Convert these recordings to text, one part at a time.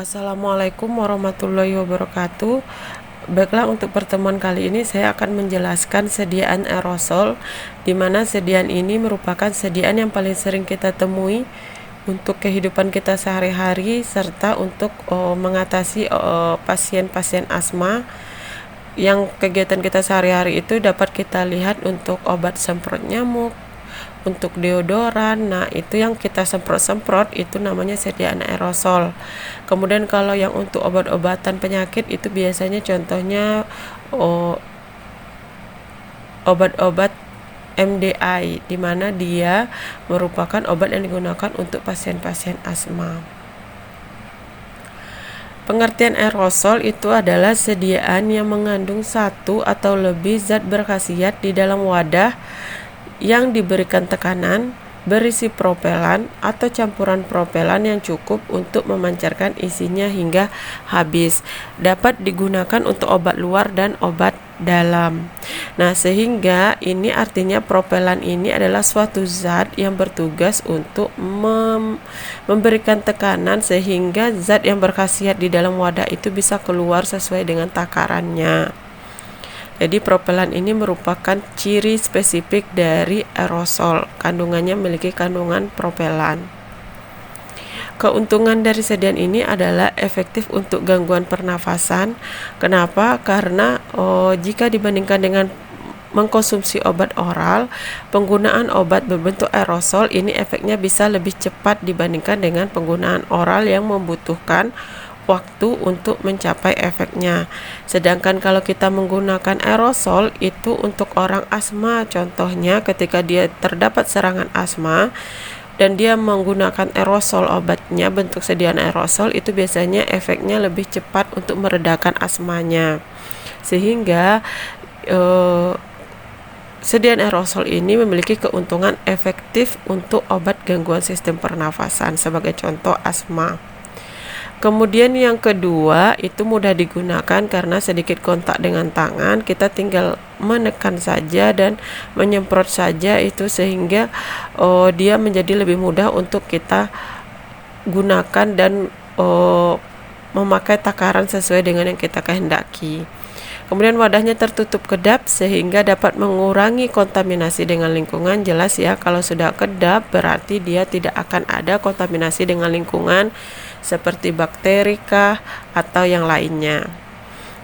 Assalamualaikum warahmatullahi wabarakatuh. Baiklah, untuk pertemuan kali ini saya akan menjelaskan sediaan aerosol, di mana sediaan ini merupakan sediaan yang paling sering kita temui untuk kehidupan kita sehari-hari serta untuk mengatasi pasien-pasien asma yang kegiatan kita sehari-hari itu dapat kita lihat untuk obat semprot nyamuk, untuk deodoran. Nah, itu yang kita semprot-semprot itu namanya sediaan aerosol. Kemudian kalau yang untuk obat-obatan penyakit itu biasanya contohnya oh, obat-obat MDI, di mana dia merupakan obat yang digunakan untuk pasien-pasien asma. Pengertian aerosol itu adalah sediaan yang mengandung satu atau lebih zat berkhasiat di dalam wadah yang diberikan tekanan, berisi propelan atau campuran propelan yang cukup untuk memancarkan isinya hingga habis. Dapat digunakan untuk obat luar dan obat dalam. Nah, sehingga ini artinya propelan ini adalah suatu zat yang bertugas untuk memberikan tekanan sehingga zat yang berkhasiat di dalam wadah itu bisa keluar sesuai dengan takarannya. Jadi propelan ini merupakan ciri spesifik dari aerosol. Kandungannya memiliki kandungan propelan. Keuntungan dari sediaan ini adalah efektif untuk gangguan pernafasan. Kenapa? Karena jika dibandingkan dengan mengkonsumsi obat oral, penggunaan obat berbentuk aerosol ini efeknya bisa lebih cepat dibandingkan dengan penggunaan oral yang membutuhkan waktu untuk mencapai efeknya. Sedangkan kalau kita menggunakan aerosol itu untuk orang asma, contohnya ketika dia terdapat serangan asma dan dia menggunakan aerosol, obatnya bentuk sediaan aerosol, itu biasanya efeknya lebih cepat untuk meredakan asmanya. Sehingga sediaan aerosol ini memiliki keuntungan efektif untuk obat gangguan sistem pernafasan, sebagai contoh asma. Kemudian yang kedua, itu mudah digunakan karena sedikit kontak dengan tangan, kita tinggal menekan saja dan menyemprot saja itu, sehingga dia menjadi lebih mudah untuk kita gunakan dan memakai takaran sesuai dengan yang kita kehendaki. Kemudian wadahnya tertutup kedap sehingga dapat mengurangi kontaminasi dengan lingkungan. Jelas ya, kalau sudah kedap berarti dia tidak akan ada kontaminasi dengan lingkungan seperti bakteri kah atau yang lainnya.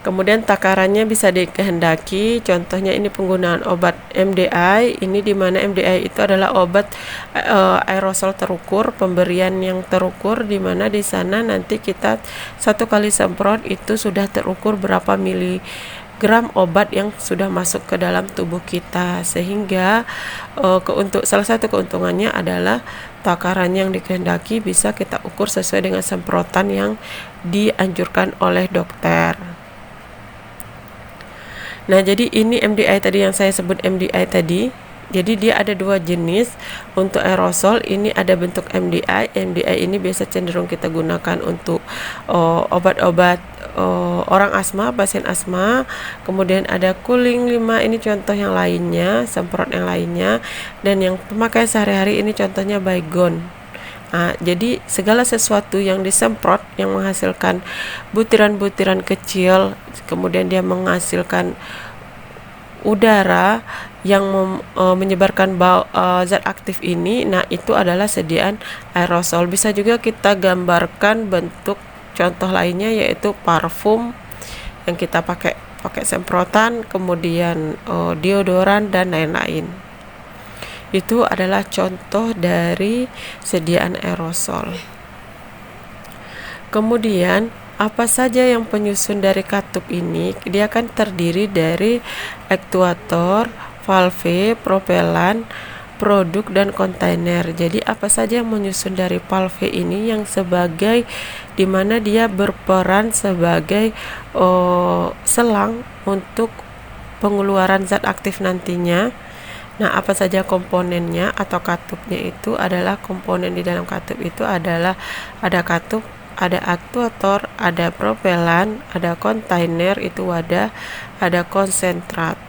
Kemudian takarannya bisa dikehendaki, contohnya ini penggunaan obat MDI, ini dimana MDI itu adalah obat aerosol terukur, pemberian yang terukur, dimana di sana nanti kita satu kali semprot itu sudah terukur berapa miligram obat yang sudah masuk ke dalam tubuh kita, sehingga salah satu keuntungannya adalah takaran yang dikehendaki bisa kita ukur sesuai dengan semprotan yang dianjurkan oleh dokter. Nah, jadi ini MDI tadi yang saya sebut MDI tadi. Jadi dia ada dua jenis. Untuk aerosol ini ada bentuk MDI. MDI ini biasa cenderung kita gunakan untuk obat-obat orang asma, pasien asma. Kemudian ada cooling 5, ini contoh yang lainnya, semprot yang lainnya. Dan yang pemakaian sehari-hari ini contohnya Baygon. Nah, jadi segala sesuatu yang disemprot yang menghasilkan butiran-butiran kecil, kemudian dia menghasilkan udara yang menyebarkan zat aktif ini, nah itu adalah sediaan aerosol. Bisa juga kita gambarkan bentuk contoh lainnya, yaitu parfum yang kita pakai semprotan, kemudian deodoran dan lain-lain. Itu adalah contoh dari sediaan aerosol. Kemudian apa saja yang penyusun dari katup ini? Dia akan terdiri dari aktuator, valve, propelan, produk, dan kontainer. Jadi apa saja yang menyusun dari valve ini, yang sebagai dimana dia berperan sebagai selang untuk pengeluaran zat aktif nantinya. Nah, apa saja komponennya atau katupnya? Itu adalah komponen di dalam katup itu adalah ada katup, ada aktuator, ada propelan, ada kontainer itu wadah, ada konsentrat.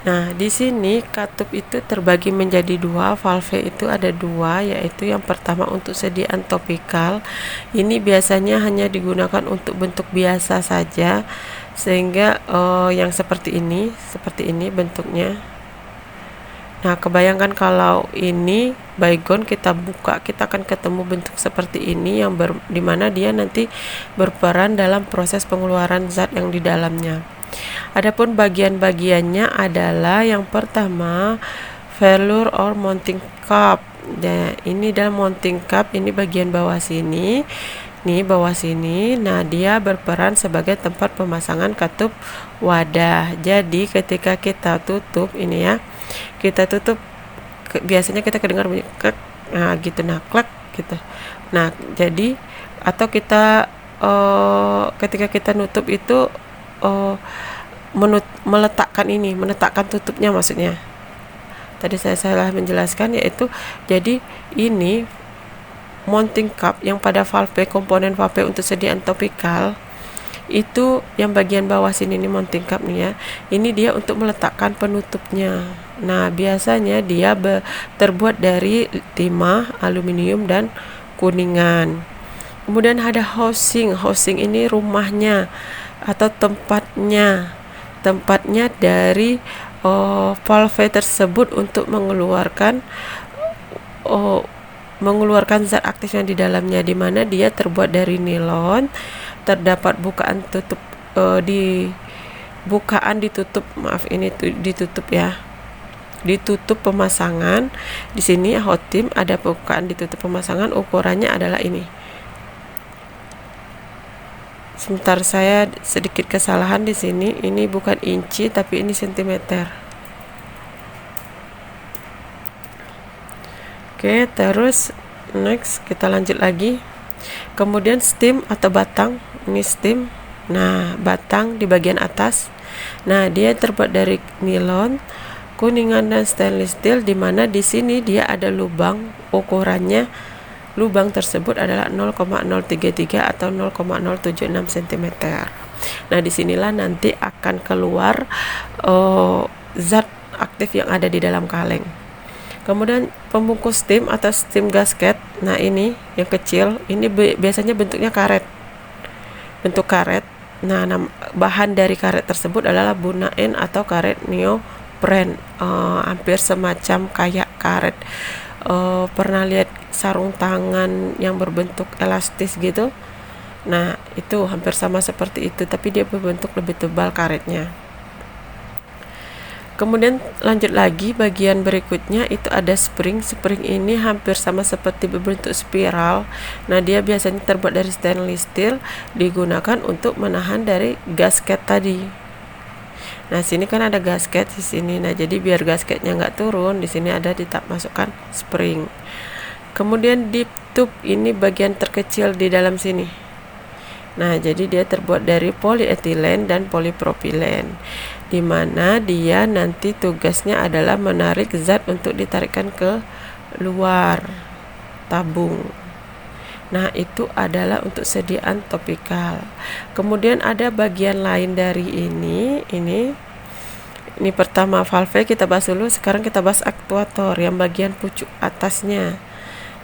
Nah, di sini katup itu terbagi menjadi dua, valve itu ada dua, yaitu yang pertama untuk sediaan topikal. Ini biasanya hanya digunakan untuk bentuk biasa saja, sehingga yang seperti ini bentuknya. Nah, kebayangkan kalau ini baygon kita buka, kita akan ketemu bentuk seperti ini yang dimana dia nanti berperan dalam proses pengeluaran zat yang di dalamnya. Adapun bagian-bagiannya adalah yang pertama failure or mounting cup. Nah, ini dalam mounting cup, ini bagian bawah sini. Nih bawah sini. Nah, dia berperan sebagai tempat pemasangan katup wadah. Jadi ketika kita tutup ini ya, kita tutup biasanya kita kedengar bunyi klek. Nah, gitu, nah klek gitu. Nah, jadi atau kita ketika kita nutup itu meletakkan tutupnya maksudnya. Tadi saya salah menjelaskan, yaitu jadi ini mounting cup yang pada valve, komponen valve untuk sediaan topikal itu yang bagian bawah sini ini mounting cup nih ya. Ini dia untuk meletakkan penutupnya. Nah, biasanya dia terbuat dari timah, aluminium dan kuningan. Kemudian ada housing. Housing ini rumahnya atau tempatnya dari valve tersebut untuk mengeluarkan zat aktif yang di dalamnya, di mana dia terbuat dari nilon. Terdapat bukaan tutup ditutup pemasangan. Di sini hotim ada bukaan ditutup pemasangan, ukurannya adalah ini. Sebentar, saya sedikit kesalahan di sini. Ini bukan inci tapi ini sentimeter. Oke, terus next kita lanjut lagi. Kemudian stem atau batang. Ini stem. Nah, batang di bagian atas. Nah, dia terbuat dari nilon, kuningan dan stainless steel, di mana di sini dia ada lubang. Ukurannya lubang tersebut adalah 0,033 atau 0,076 cm. Nah, disinilah nanti akan keluar zat aktif yang ada di dalam kaleng. Kemudian pembungkus stem atau stem gasket. Nah, ini yang kecil, ini biasanya bentuknya karet. Bentuk karet. Nah, bahan dari karet tersebut adalah bunain atau karet neopren. Hampir semacam kayak karet. Pernah lihat sarung tangan yang berbentuk elastis gitu? Nah, itu hampir sama seperti itu, tapi dia berbentuk lebih tebal karetnya. Kemudian lanjut lagi, bagian berikutnya itu ada spring. Spring ini hampir sama seperti berbentuk spiral. Nah, dia biasanya terbuat dari stainless steel, digunakan untuk menahan dari gasket tadi. Nah, sini kan ada gasket di sini. Nah, jadi biar gasketnya nggak turun, di sini ada masukkan spring. Kemudian deep tube, ini bagian terkecil di dalam sini. Nah, jadi dia terbuat dari polietilen dan polipropilen, di mana dia nanti tugasnya adalah menarik zat untuk ditarikkan ke luar tabung. Nah, itu adalah untuk sediaan topikal. Kemudian ada bagian lain dari ini pertama valve kita bahas dulu. Sekarang kita bahas aktuator yang bagian pucuk atasnya.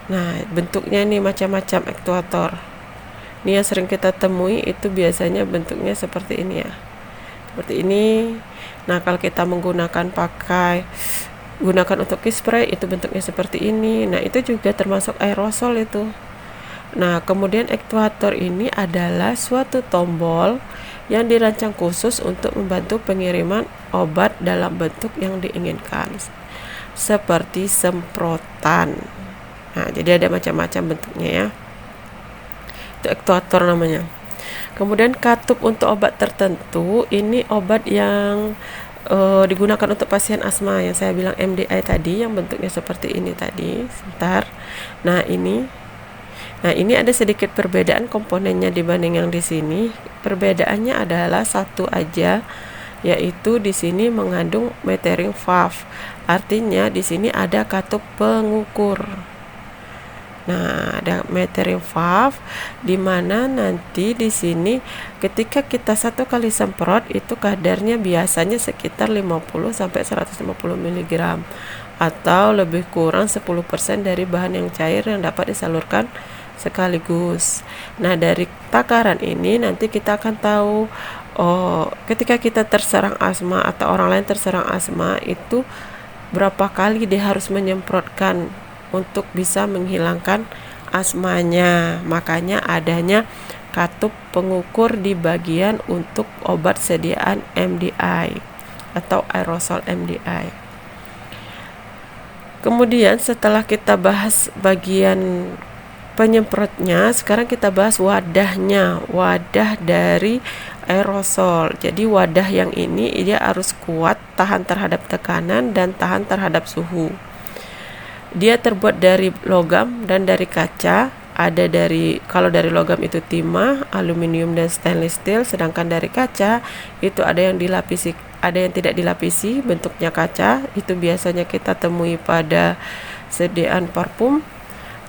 Nah, bentuknya ini macam-macam aktuator. Ini yang sering kita temui, itu biasanya bentuknya seperti ini ya. Seperti ini. Nah, kalau kita gunakan untuk key spray, itu bentuknya seperti ini. Nah, itu juga termasuk aerosol itu. Nah, kemudian aktuator ini adalah suatu tombol yang dirancang khusus untuk membantu pengiriman obat dalam bentuk yang diinginkan, seperti semprotan. Nah, jadi ada macam-macam bentuknya ya. Itu aktuator namanya. Kemudian katup untuk obat tertentu, ini obat yang digunakan untuk pasien asma yang saya bilang MDI tadi, yang bentuknya seperti ini tadi. Sebentar. Nah, ini ada sedikit perbedaan komponennya dibanding yang di sini. Perbedaannya adalah satu aja, yaitu di sini mengandung metering valve. Artinya di sini ada katup pengukur. Nah, ada metering valve di mana nanti di sini ketika kita 1 kali semprot itu kadarnya biasanya sekitar 50 sampai 150 mg atau lebih kurang 10% dari bahan yang cair yang dapat disalurkan sekaligus. Nah, dari takaran ini nanti kita akan tahu ketika kita terserang asma atau orang lain terserang asma itu berapa kali dia harus menyemprotkan untuk bisa menghilangkan asmanya. Makanya adanya katup pengukur di bagian untuk obat sediaan MDI atau aerosol MDI. Kemudian setelah kita bahas bagian penyemprotnya, sekarang kita bahas wadahnya, wadah dari aerosol. Jadi wadah yang ini dia harus kuat, tahan terhadap tekanan dan tahan terhadap suhu. Dia terbuat dari logam dan dari kaca. Kalau dari logam itu timah, aluminium dan stainless steel, sedangkan dari kaca itu ada yang dilapisi, ada yang tidak dilapisi, bentuknya kaca. Itu biasanya kita temui pada sediaan parfum,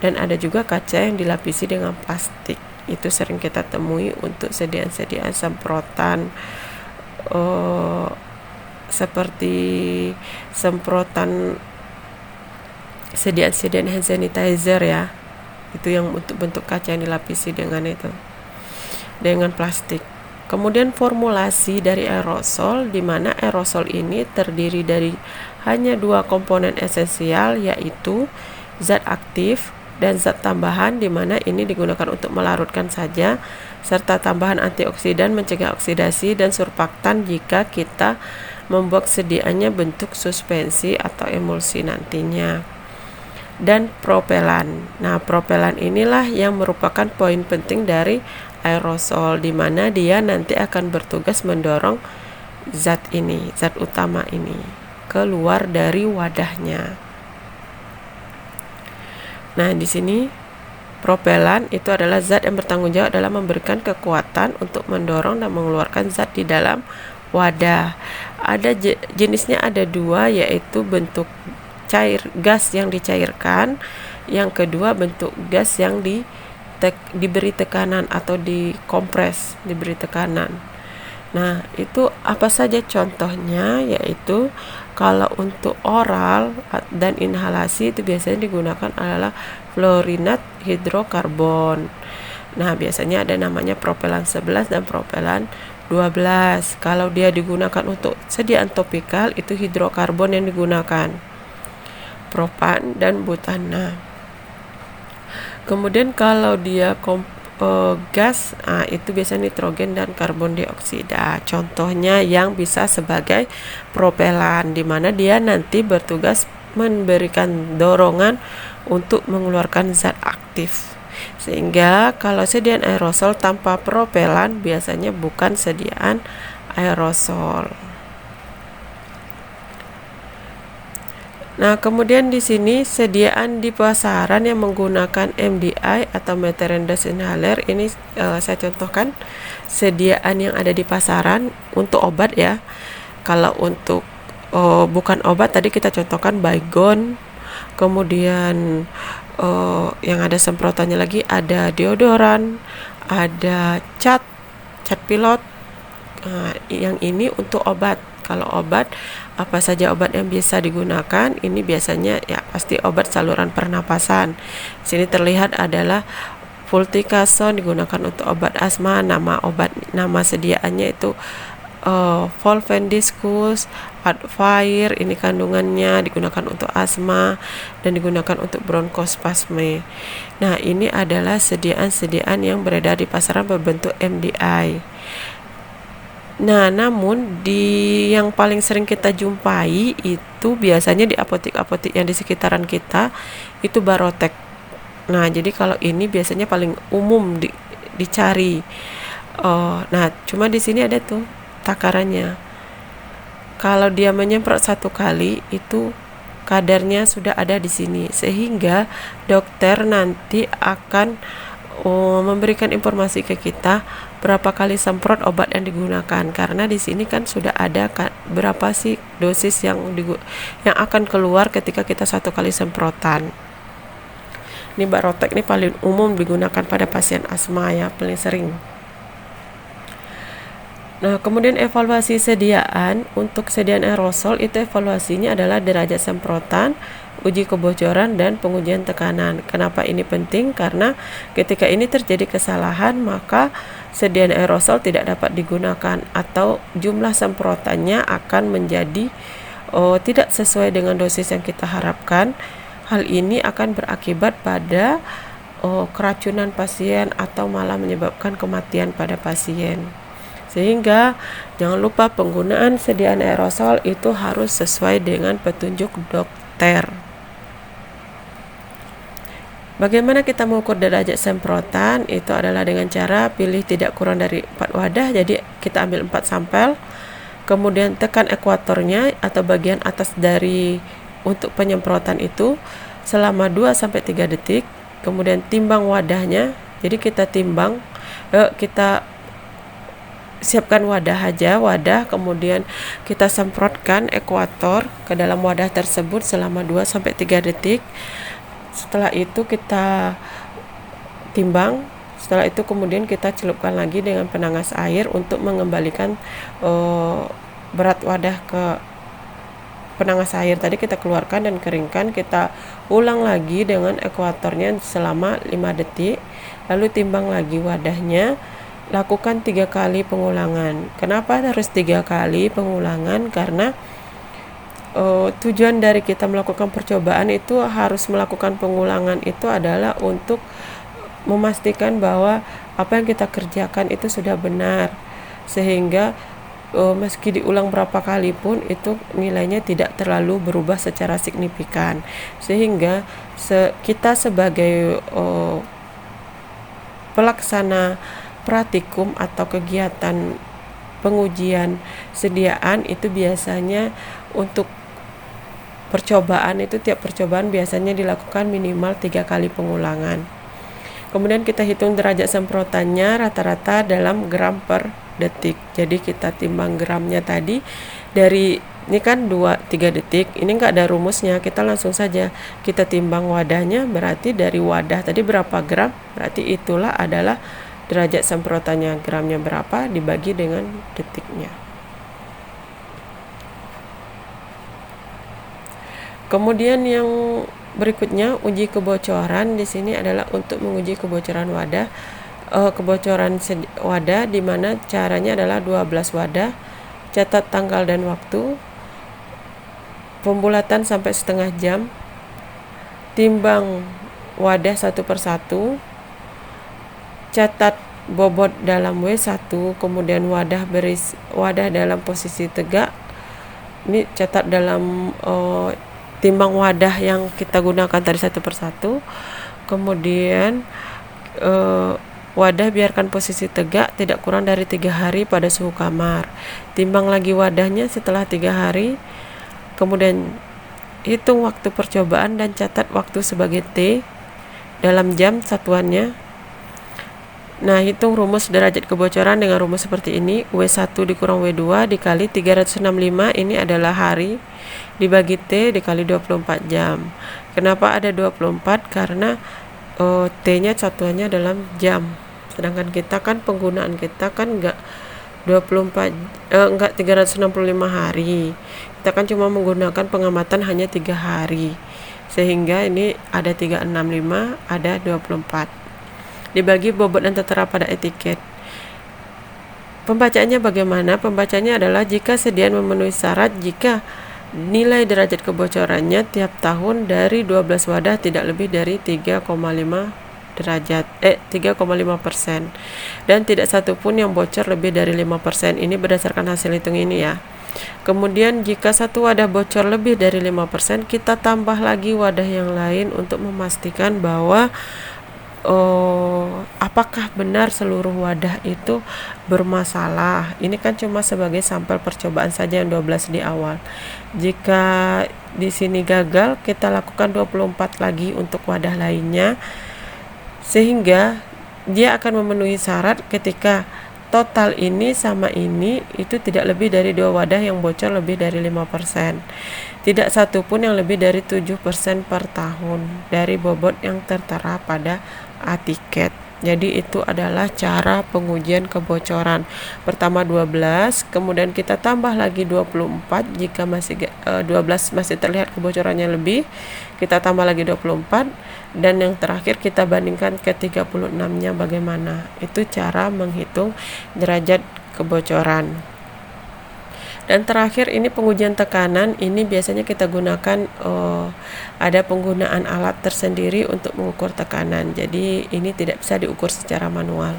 dan ada juga kaca yang dilapisi dengan plastik. Itu sering kita temui untuk sediaan-sediaan semprotan seperti semprotan sediaan-sediaan hand sanitizer ya. Itu yang untuk bentuk kaca yang dilapisi dengan plastik. Kemudian formulasi dari aerosol, di mana aerosol ini terdiri dari hanya 2 komponen esensial, yaitu zat aktif dan zat tambahan, di mana ini digunakan untuk melarutkan saja, serta tambahan antioksidan mencegah oksidasi dan surfaktan jika kita membuat sediaannya bentuk suspensi atau emulsi nantinya. Dan propelan. Nah, propelan inilah yang merupakan poin penting dari aerosol, di mana dia nanti akan bertugas mendorong zat utama ini keluar dari wadahnya. Nah, di sini propelan itu adalah zat yang bertanggung jawab dalam memberikan kekuatan untuk mendorong dan mengeluarkan zat di dalam wadah. Ada jenisnya ada 2, yaitu bentuk gas yang dicairkan, yang kedua bentuk gas yang diberi tekanan atau dikompres, diberi tekanan. Nah, itu apa saja contohnya, yaitu kalau untuk oral dan inhalasi itu biasanya digunakan adalah fluorinat hidrokarbon. Nah, biasanya ada namanya propelan 11 dan propelan 12. Kalau dia digunakan untuk sediaan topikal itu hidrokarbon yang digunakan, propan dan butana. Kemudian kalau dia gas, itu biasanya nitrogen dan karbon dioksida. Contohnya yang bisa sebagai propelan, di mana dia nanti bertugas memberikan dorongan untuk mengeluarkan zat aktif. Sehingga kalau sediaan aerosol tanpa propelan biasanya bukan sediaan aerosol. Nah, kemudian di sini sediaan di pasaran yang menggunakan MDI atau methane dose inhaler ini saya contohkan sediaan yang ada di pasaran untuk obat ya. Kalau untuk bukan obat tadi kita contohkan Baygon. Kemudian yang ada semprotannya lagi ada deodoran, ada cat pilot. Yang ini untuk obat. Kalau obat, apa saja obat yang bisa digunakan? Ini biasanya ya pasti obat saluran pernapasan. Sini terlihat adalah Fluticasone digunakan untuk obat asma. Nama sediaannya itu Volvendiscus, Advair, ini kandungannya digunakan untuk asma dan digunakan untuk bronkospasme. Nah, ini adalah sediaan-sediaan yang beredar di pasaran berbentuk MDI. Nah, namun yang paling sering kita jumpai itu biasanya di apotek-apotek yang di sekitaran kita itu Barotek. Nah, jadi kalau ini biasanya paling umum dicari. Nah, cuma di sini ada tuh takarannya. Kalau dia menyemprot 1 kali itu kadarnya sudah ada di sini, sehingga dokter nanti akan memberikan informasi ke kita berapa kali semprot obat yang digunakan, karena di sini kan sudah ada berapa sih dosis yang akan keluar ketika kita 1 kali semprotan. Ini Barotek ini paling umum digunakan pada pasien asma ya, paling sering. Nah, kemudian evaluasi sediaan. Untuk sediaan aerosol itu evaluasinya adalah derajat semprotan, uji kebocoran, dan pengujian tekanan. Kenapa ini penting? Karena ketika ini terjadi kesalahan, maka sediaan aerosol tidak dapat digunakan atau jumlah semprotannya akan menjadi tidak sesuai dengan dosis yang kita harapkan. Hal ini akan berakibat pada keracunan pasien atau malah menyebabkan kematian pada pasien. Sehingga jangan lupa penggunaan sediaan aerosol itu harus sesuai dengan petunjuk dokter. Bagaimana kita mengukur derajat semprotan? Itu adalah dengan cara pilih tidak kurang dari 4 wadah. Jadi kita ambil 4 sampel, kemudian tekan ekuatornya atau bagian atas dari untuk penyemprotan itu selama 2-3 detik. Kemudian timbang wadahnya. Jadi kita timbang, kita siapkan wadah, kemudian kita semprotkan ekuator ke dalam wadah tersebut selama 2-3 detik. Setelah itu kita timbang. Setelah itu kemudian kita celupkan lagi dengan penangas air untuk mengembalikan berat wadah ke penangas air. Tadi kita keluarkan dan keringkan. Kita ulang lagi dengan ekuatornya selama 5 detik. Lalu timbang lagi wadahnya. Lakukan 3 kali pengulangan. Kenapa harus 3 kali pengulangan? Karena tujuan dari kita melakukan percobaan itu harus melakukan pengulangan itu adalah untuk memastikan bahwa apa yang kita kerjakan itu sudah benar, sehingga meski diulang berapa kali pun itu nilainya tidak terlalu berubah secara signifikan, sehingga kita sebagai pelaksana praktikum atau kegiatan pengujian sediaan itu biasanya untuk percobaan itu tiap percobaan biasanya dilakukan minimal 3 kali pengulangan. Kemudian kita hitung derajat semprotannya rata-rata dalam gram per detik. Jadi kita timbang gramnya tadi dari ini kan 2-3 detik. Ini enggak ada rumusnya, kita langsung saja kita timbang wadahnya, berarti dari wadah tadi berapa gram, berarti itulah adalah derajat semprotannya. Gramnya berapa dibagi dengan detiknya. Kemudian yang berikutnya uji kebocoran. Di sini adalah untuk menguji kebocoran wadah. Wadah di mana caranya adalah 12 wadah. Catat tanggal dan waktu. Pembulatan sampai setengah jam. Timbang wadah satu persatu. Catat bobot dalam W1, kemudian wadah dalam posisi tegak. Ini catat dalam timbang wadah yang kita gunakan tadi satu persatu. Kemudian wadah biarkan posisi tegak tidak kurang dari 3 hari pada suhu kamar. Timbang lagi wadahnya setelah 3 hari. Kemudian hitung waktu percobaan dan catat waktu sebagai T dalam jam satuannya. Nah, hitung rumus derajat kebocoran dengan rumus seperti ini. W1 dikurang W2 dikali 365, ini adalah hari, dibagi T dikali 24 jam. Kenapa ada 24? Karena T-nya satuannya dalam jam. Sedangkan kita kan penggunaan kita kan enggak 365 hari. Kita kan cuma menggunakan pengamatan hanya 3 hari. Sehingga ini ada 365, ada 24. Dibagi bobot dan tertera pada etiket. Pembacaannya bagaimana? Pembacaannya adalah jika sediaan memenuhi syarat, jika nilai derajat kebocorannya tiap tahun dari 12 wadah tidak lebih dari 3,5% dan tidak satu pun yang bocor lebih dari 5%. Ini berdasarkan hasil hitung ini ya. Kemudian jika satu wadah bocor lebih dari 5%, kita tambah lagi wadah yang lain untuk memastikan bahwa apakah benar seluruh wadah itu bermasalah. Ini kan cuma sebagai sampel percobaan saja yang 12 di awal. Jika di sini gagal, kita lakukan 24 lagi untuk wadah lainnya, sehingga dia akan memenuhi syarat ketika total ini sama ini itu tidak lebih dari 2 wadah yang bocor lebih dari 5%. Tidak satu pun yang lebih dari 7% per tahun dari bobot yang tertera pada A-tiket. Jadi itu adalah cara pengujian kebocoran. Pertama 12, kemudian kita tambah lagi 24 jika masih 12 masih terlihat kebocorannya lebih, kita tambah lagi 24 dan yang terakhir kita bandingkan ke 36-nya bagaimana. Itu cara menghitung derajat kebocoran. Dan terakhir ini pengujian tekanan, ini biasanya kita gunakan ada penggunaan alat tersendiri untuk mengukur tekanan. Jadi ini tidak bisa diukur secara manual.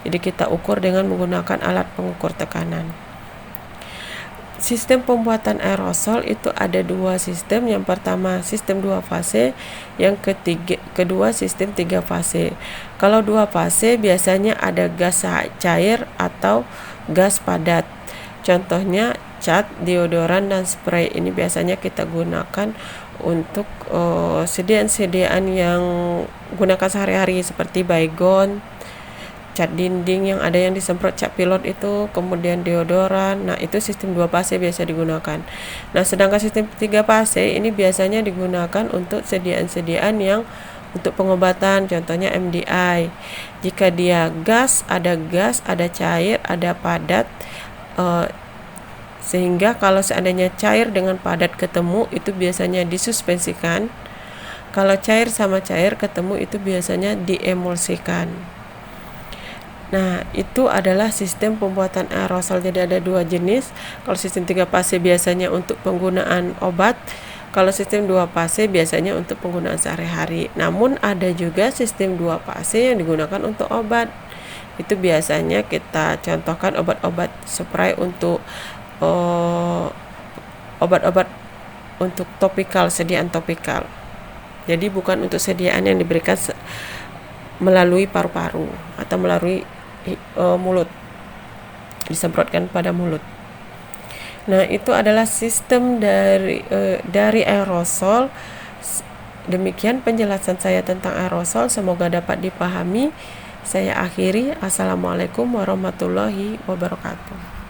Jadi kita ukur dengan menggunakan alat pengukur tekanan. Sistem pembuatan aerosol itu ada 2 sistem. Yang pertama sistem 2 fase, yang kedua sistem 3 fase. Kalau 2 fase biasanya ada gas cair atau gas padat. Contohnya cat, deodoran, dan spray. Ini biasanya kita gunakan untuk sediaan-sediaan yang gunakan sehari-hari seperti baygon, cat dinding yang ada yang disemprot cat pilot itu, kemudian deodoran. Nah, itu sistem 2 fase biasa digunakan. Nah, sedangkan sistem 3 fase ini biasanya digunakan untuk sediaan-sediaan yang untuk pengobatan, contohnya MDI. Jika dia gas, ada cair, ada padat. Sehingga kalau seandainya cair dengan padat ketemu itu biasanya disuspensikan. Kalau cair sama cair ketemu itu biasanya diemulsikan. Nah, itu adalah sistem pembuatan aerosol. Jadi ada 2 jenis. Kalau sistem 3 fase biasanya untuk penggunaan obat. Kalau sistem 2 fase biasanya untuk penggunaan sehari-hari. Namun ada juga sistem 2 fase yang digunakan untuk obat. Itu biasanya kita contohkan obat-obat spray untuk obat-obat untuk topikal, sediaan topikal. Jadi bukan untuk sediaan yang diberikan melalui paru-paru atau melalui mulut, disemprotkan pada mulut. Nah, itu adalah sistem dari aerosol. Demikian penjelasan saya tentang aerosol, semoga dapat dipahami. Saya akhiri. Assalamualaikum warahmatullahi wabarakatuh.